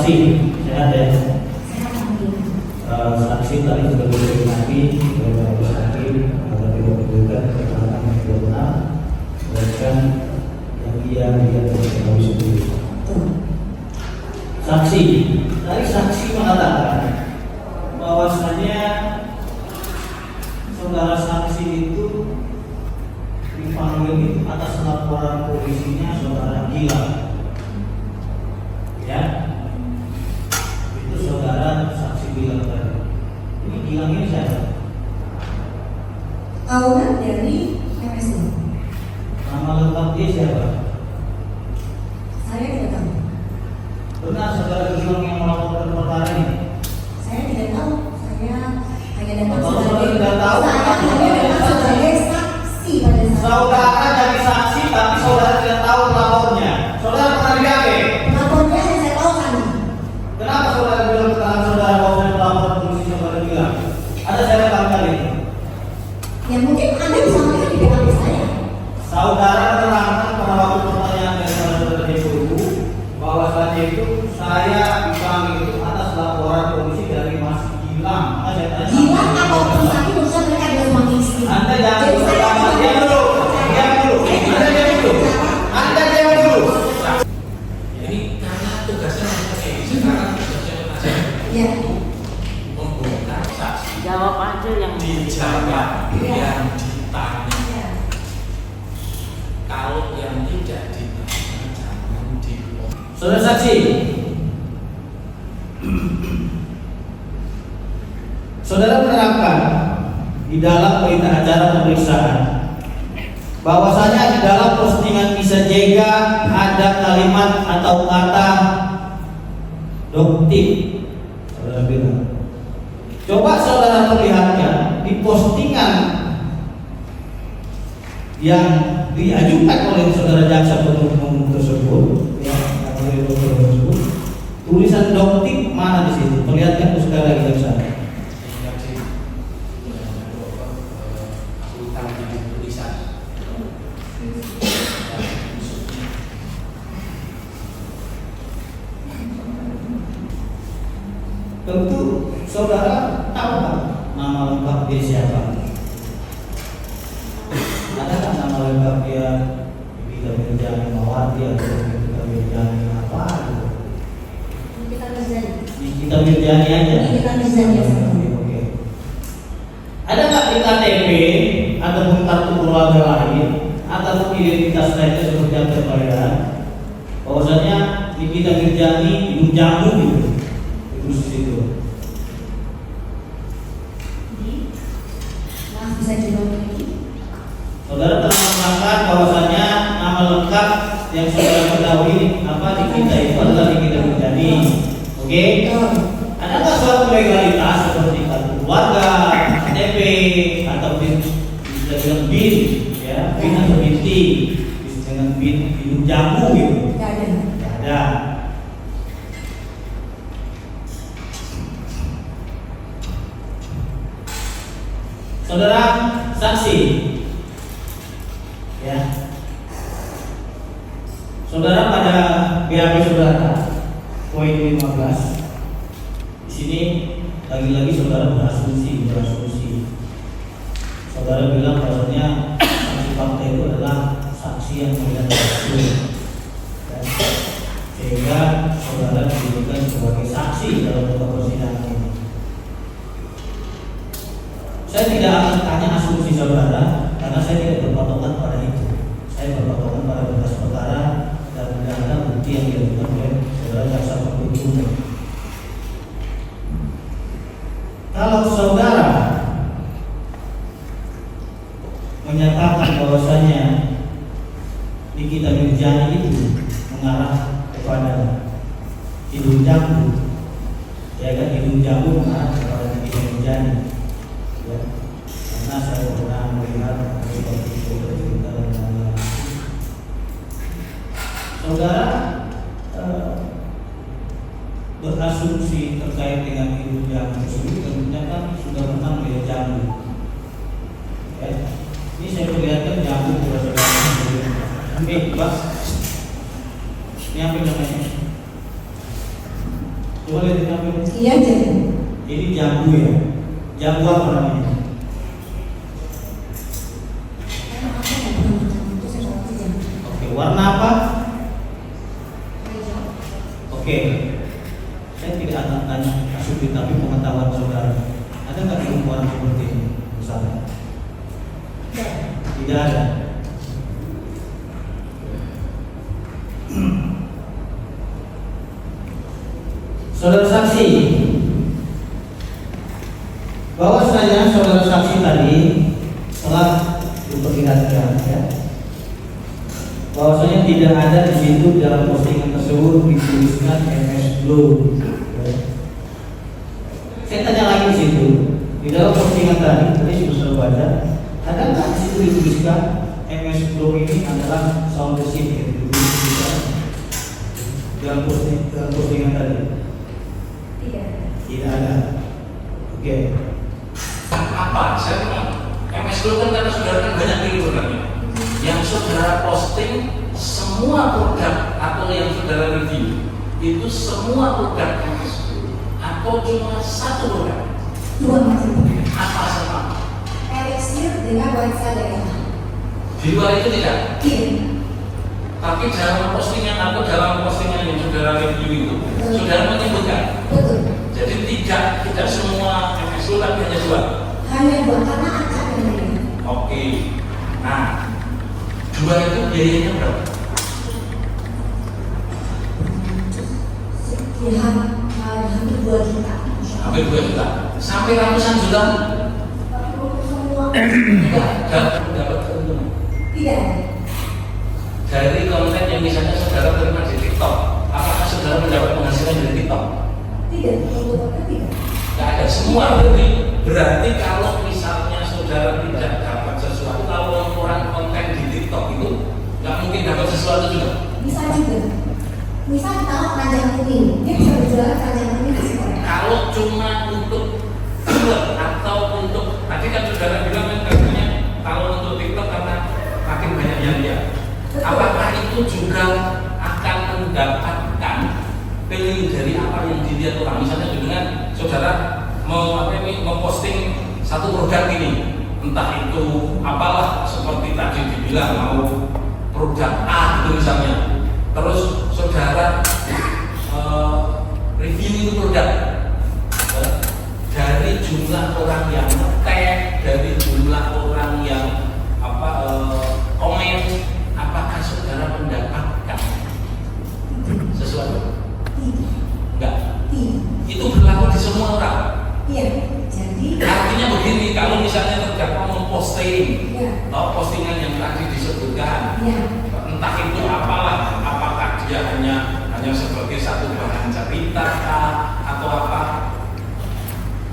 saksi sehat ya. Saksi tadi sudah diperingati oleh Bapak Hakim agar tidak memberikan keterangan yang tidak benar, bahkan yang dia tidak ketahui sendiri. Saksi dari saksi mengatakan bahwasanya saudara saksi itu dipanggil itu atas laporan polisinya saudara Gilang, ya. Itu saudara saksi Gilang tadi. Ini Gilang ini siapa? Aurat dari MSI. Nama lengkap dia siapa? Saya tidak tahu. Benar saudara Gilang yang melaporkan perkara ini? Saya tidak tahu. Saya hanya datang Kalau sebagai tidak tahu, sebagai saksi pada saat saudara jadi saksi tapi saudara tidak tahu pelapornya. Saudara pernah diape? lapornya yang saya tahu kan. Kenapa saudara bilang keterangan saudara bahwa saya melapor polisi saudara Gilang? Ada saya kali. Ya mungkin Anda bisa melihat di BAP saya. Saudara menerangkan pada waktu pertanyaan dari saudara itu bahwasanya itu saya dipanggil itu atas laporan polisi dari Mas Gilang. Maka saya tanya. Gilang atau Trisakti menurut mereka adalah suami istri. Anda jangan Jadi saya bertanya. Diam dulu. Anda diam dulu. Anda diam dulu. Jadi karena tugasnya sekarang tugasnya Ya. membongkar saksi, Jawab aja yang dijawab, Ya. yang ditanya. Ya. Kalau yang tidak ditanya jangan dibongkar. Saudara saksi, saudara menerangkan di dalam berita acara pemeriksaan bahwasanya di dalam postingan Bisa Jega ada kalimat atau kata doktif. Saudara bilang. Coba saudara perlihatkan di postingan yang diajukan oleh saudara jaksa penuntut umum tersebut, tulisan doktif mana di situ? Perlihatkan sekali lagi jaksa. Tentu saudara tahu kan nama lengkap dia siapa? Ada kan nama lengkap dia Kita Mirjani Mawati atau Kita Mirjani apa gitu? Kita Mirzani. Kita Mirjani aja. Kita Mirzani ya. Oke. Ada nggak di KTP ataupun kartu keluarga lain ataupun identitas lainnya seperti yang terbayar bahwasanya Nikita Mirjani hidung jamu gitu? Terus itu. Maaf bisa dijawab lagi. Saudara telah menerangkan bahwasanya nama lengkap yang saudara ketahui apa di kita itu adalah Nikita Mirjani. Oke? Ada nggak suatu legalitas seperti kartu keluarga, KTP, atau bisa dengan BIN, ya, BIN atau binti, bisa dengan BIN hidung jamu gitu? Tidak ada. Tidak ada. Saudara saksi, ya, saudara pada BAP saudara poin 15 di sini lagi-lagi saudara berasumsi. Saudara bilang bahwasanya saksi fakta itu adalah saksi yang melihat langsung, ya, sehingga saudara dijadikan sebagai saksi dalam persidangan ini. Saya tidak akan tanya asumsi saudara karena saya tidak berpatokan pada itu. Saya berpatokan pada berkas perkara dan berdasarkan bukti yang diajukan oleh saudara jaksa penuntut umum. Kalau saudara menyatakan bahwasanya Nikita Mirjani itu mengarah kepada hidung jambu, ya kan, hidung jambu mengarah kepada Nikita Mirjani. Ya, karena saya pernah melihat saudara berasumsi terkait dengan hidung jambu tersebut, tentunya kan sudah pernah melihat jambu. Ya, ini saya perlihatkan jambu kepada saudara. Pak, ini apa namanya? Coba lihat di HP. Iya jadi. Ini jambu ya. Jambu apa namanya? Karena aku nggak pernah makan itu saya nggak ngerti jambu. Oke, warna apa? Hijau. Oke. Saya tidak akan tanya subjek tapi pengetahuan saudara. Ada nggak perempuan seperti ini? Misalnya? Tidak ada. Saudara saksi, bahwasanya saudara saksi tadi telah diperlihatkan ya, bahwasanya tidak ada di situ dalam postingan tersebut dituliskan MS Glow. Saya tanya lagi di situ, di dalam postingan tadi sudah baca, ada nggak di situ dituliskan MS Glow ini adalah sound receipt gitu, dituliskan dalam postingan tadi? Tidak. Tidak ada. Oke. Apa? Saya bilang MS Glow kan karena saudara kan banyak pilih produknya. Yang saudara posting semua produk atau yang saudara review itu semua produk MS Glow atau cuma satu produk? Dua macam. Apa sama? Elixir dengan Wansa daerah. Di luar itu tidak. Iya. Tapi dalam postingan atau dalam postingan yang saudara review itu, saudara menyebutkan. Betul. Jadi tidak semua MS Glow tapi hanya dua. Hanya dua karena acak dan lainnya. Oke. Nah, dua itu biayanya berapa? Sekian hampir 2 juta. Hampir 2 juta. Sampai ratusan juta. Semua. Tidak dapat keuntungan. Tidak. Dari konten yang misalnya saudara terima di TikTok, apakah saudara mendapat penghasilan dari TikTok? Tidak. Kebetulan tidak. Tidak ada. Semua berarti kalau misalnya saudara tidak dapat sesuatu, kalau orang konten di TikTok itu nggak mungkin dapat sesuatu juga. Bisa juga. Misal kita keranjang kuning, dia bisa berjualan keranjang kuning di sekolah. Kalau cuma untuk viewer atau untuk tadi kan saudara bilang kan katanya kalau untuk TikTok karena makin banyak yang lihat. Apakah itu juga akan mendapatkan value dari apa yang dilihat orang? Misalnya dengan saudara memposting satu produk ini, entah itu apalah seperti tadi dibilang mau produk A itu misalnya, terus saudara review itu produk dari jumlah orang yang nge-tag, dari jumlah orang yang komen, apakah saudara mendapatkan sesuatu? Enggak. Itu berlaku di semua orang. Iya. Jadi. Artinya begini, kalau misalnya terdakwa memposting, Iya. postingan yang tadi disebutkan, Iya. entah itu apalah, apakah dia hanya sebagai satu bahan cerita atau apa,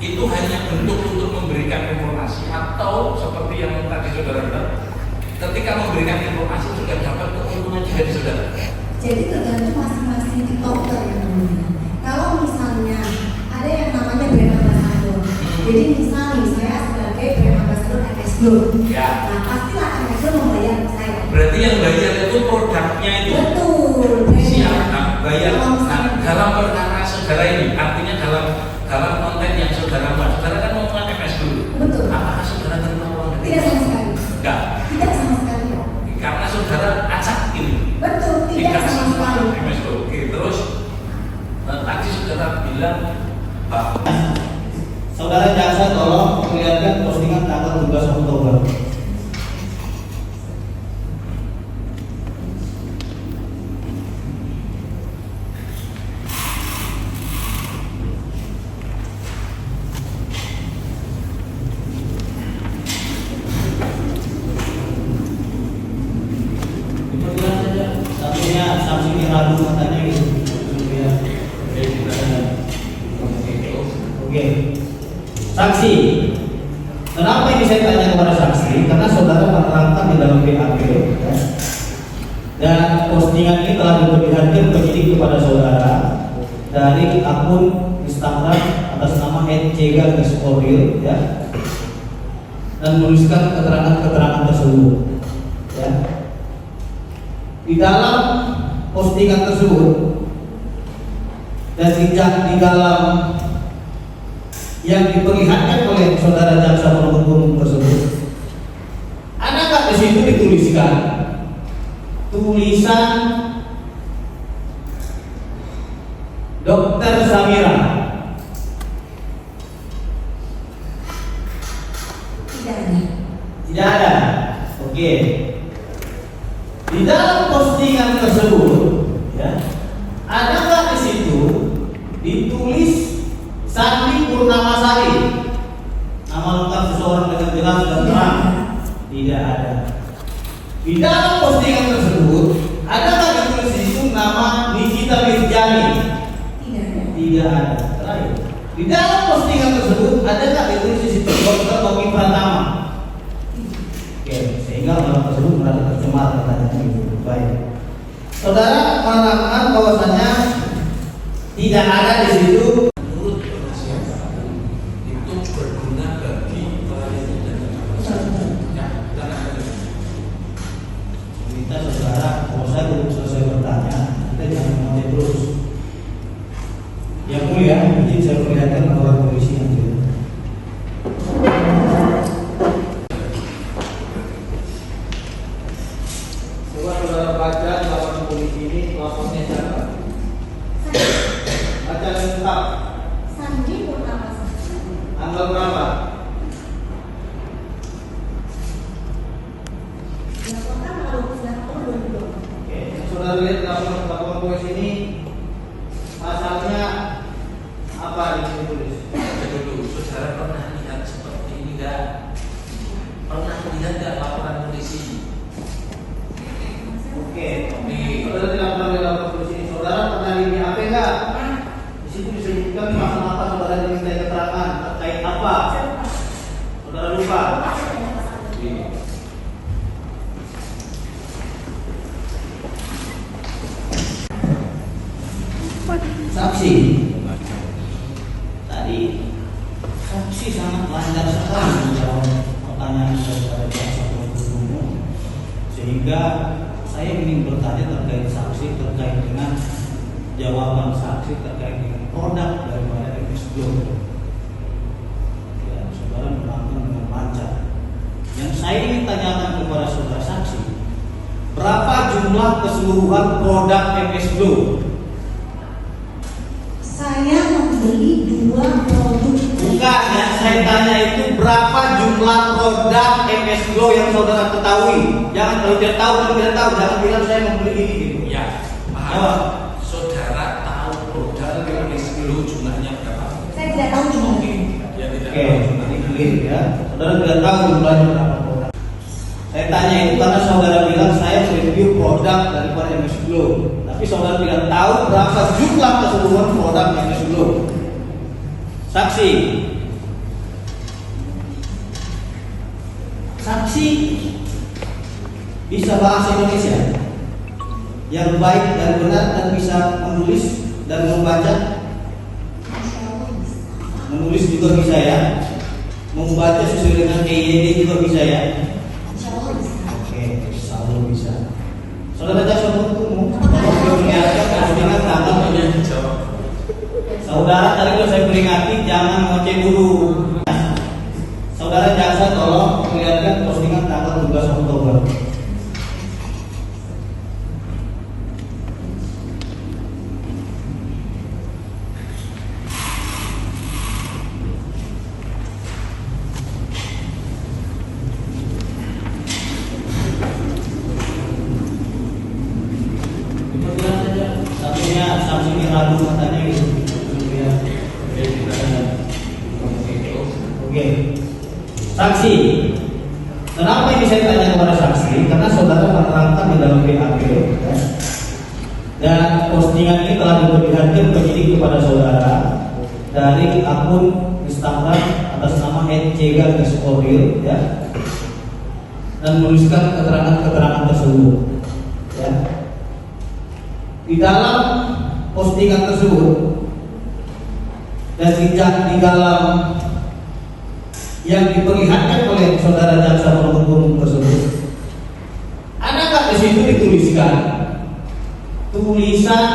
itu hanya bentuk untuk memberikan informasi atau seperti yang tadi saudara bilang, ketika memberikan informasi juga dapat keuntungan juga di saudara. Jadi tergantung masing-masing tiktoker yang namanya. Kalau misalnya ada yang namanya brand ambassador, jadi misalnya saya sebagai brand ambassador MS Glow, Ya. nah pastilah MS Glow membayar saya. Berarti yang bayar itu produknya itu. Betul. Siap, nah, bayar. Kalau Nah, misalnya- dalam perkara saudara ini, artinya dalam konten yang saudara buat, saudara kan mau MS dulu. Betul. Apakah saudara terima uang? Tidak sama sekali. Enggak. Tidak sama sekali. Karena saudara acak ini. Betul. Tidak sama sekali. MS dulu. Oke, terus tadi saudara bilang bahwa Saudara jaksa tolong perlihatkan postingan tanggal 12 Oktober. Diperlihat saja. Saksinya ragu katanya gitu. Oke. Saksi. Kenapa ini saya tanya kepada saksi? Karena saudara menerangkan di dalam BAP ya. Dan postingan ini telah diperlihatkan penyidik kepada saudara dari akun Instagram atas nama @cega_oril ya. Dan menuliskan keterangan-keterangan tersebut ya. Di dalam postingan tersebut dan tidak di dalam yang diperlihatkan oleh saudara jaksa penuntut umum tersebut, adakah di situ dituliskan tulisan Dokter Samira? Tidak ada. Tidak ada. Oke. Di dalam postingan tersebut, ya, adakah di situ ditulis Sandi Purnamasari, nama lengkap seseorang dengan jelas dan terang? Tidak ada. Di dalam postingan tersebut, adakah ditulis di situ nama Nikita Mirjani? Tidak ada. Tidak ada. Terakhir, di dalam postingan tersebut adakah ditulis di situ Dr. Oki Pratama? Oke, sehingga orang tersebut merasa tercemar katanya gitu. Baik. Saudara menerangkan bahwasanya tidak ada di situ. Menurut penasihat itu berguna bagi pelayan dan ya, dan Minta saudara, kalau saya belum selesai bertanya, kita jangan menolak terus. Yang mulia, izin saya perlihatkan laporan polisi yang jelas. Coba saudara baca laporan polisi ini, lapornya siapa? Baca lengkap. Sandi Purnamasari. Tanggal berapa? Dilaporkan melalui Pusdakpol 2020. Oke, saudara lihat laporan polisi ini, pasalnya apa di sini tulis? dulu saudara pernah lihat seperti ini enggak? Pernah lihat enggak laporan polisi? Oke, saudara tidak pernah lihat laporan polisi ini. Saudara pernah lihat apa enggak? Di situ disebutkan masalah apa saudara diminta keterangan terkait apa? Saudara lupa? Saksi. Tadi saksi sangat lancar sekali menjawab pertanyaan saudara jaksa penuntut umum, sehingga saya ingin bertanya terkait saksi, terkait dengan jawaban saksi terkait dengan produk daripada MS Glow. Ya, saudara menerangkan dengan lancar. Yang saya ingin tanyakan kepada saudara saksi, berapa jumlah keseluruhan produk MS Glow? Saya membeli 2 produk. Bukan, yang saya tanya itu berapa jumlah produk MS Glow yang saudara ketahui? Jangan kalau tidak tahu, jangan bilang saya membeli ini gitu. Ya, paham. Jawab. Saudara tahu produk MS Glow jumlahnya berapa? Saya tidak tahu jumlahnya. Ya tidak Oke, tahu ini jumlahnya. clear ya. Saudara tidak tahu jumlahnya berapa produk. Saya tanya itu karena saudara bilang saya mereview produk daripada MS Glow, tapi saudara tidak tahu berapa jumlah keseluruhan produk MS Glow. Saksi. Saksi bisa bahasa Indonesia yang baik dan benar dan bisa menulis dan membaca. Menulis juga bisa ya. Membaca sesuai dengan EYD juga bisa ya. Oke, insya Allah bisa. Saudara jaksa penuntut umum, tolong melihatkan postingan tanggal. Saudara tadi kalau saya peringati jangan ngoceh dulu. Saudara jaksa tolong melihatkan postingan tanggal 12 Oktober. Kemudian saja saksinya ragu katanya gitu. Oke. Saksi. Kenapa ini saya tanya kepada saksi? Karena saudara menerangkan di dalam BAP ya. Dan postingan ini telah diperlihatkan penyidik kepada saudara dari akun Instagram atas nama @cega_oril ya. Dan menuliskan keterangan-keterangan tersebut ya. Di dalam postingan tersebut dan tidak di dalam yang diperlihatkan oleh saudara jaksa penuntut umum tersebut, adakah di situ dituliskan tulisan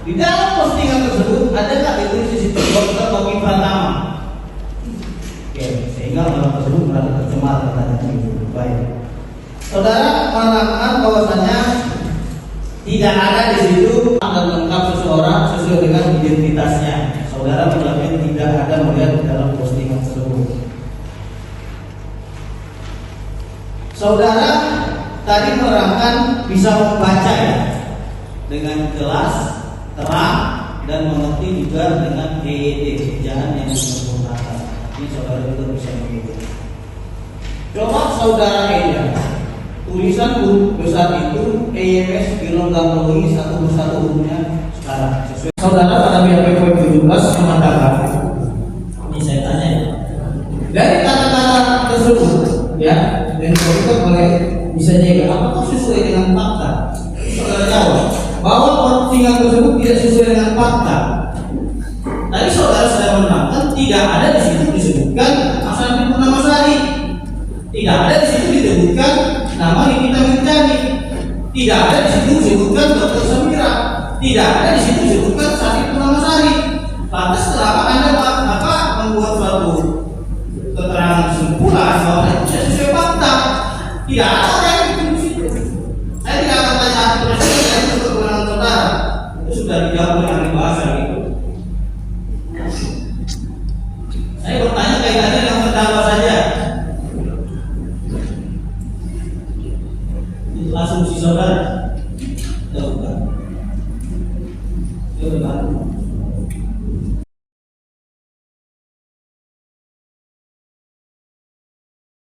di dalam postingan tersebut ada nggak ditulis di situ Dr. Oki Pratama? Oke, sehingga orang tersebut merasa tercemar katanya gitu. Baik. Saudara menerangkan bahwasanya tidak ada di situ dan lengkap seseorang sesuai dengan identitasnya. Saudara menjamin tidak ada melihat di dalam postingan tersebut. Saudara tadi menerangkan bisa membaca ya dengan jelas, terang, dan mengerti juga dengan EYD, ejaan yang sempurnakan. Ini saudara juga bisa mengikuti. Coba saudara lihat tulisan huruf besar itu EYMS Gelonggam Rohi satu persatu hurufnya sekarang. Saudara pada PPP 17 mengatakan, ini saya tanya ya, dari kata-kata tersebut ya, dan kita boleh bisa jaga apakah sesuai dengan fakta? Saudara jawab bahwa postingan tersebut tidak sesuai dengan fakta. Tadi saudara sudah menerangkan tidak ada di situ disebutkan Hasan Purnamasari, tidak ada di situ disebutkan nama Nikita Mirjani, tidak ada di situ disebutkan Dr. Samira, tidak ada di situ disebutkan Sari Purnamasari. Lantas kenapa Anda membuat suatu keterangan kesimpulan bahwa itu tidak sesuai fakta? Tidak ada orang yang itu di situ. Saya tidak akan tanya hati presiden dan itu kewenangan saudara. Itu sudah dijawab oleh ahli bahasa gitu. Saya bertanya kaitannya dengan terdakwa saja. Itu asumsi saudara.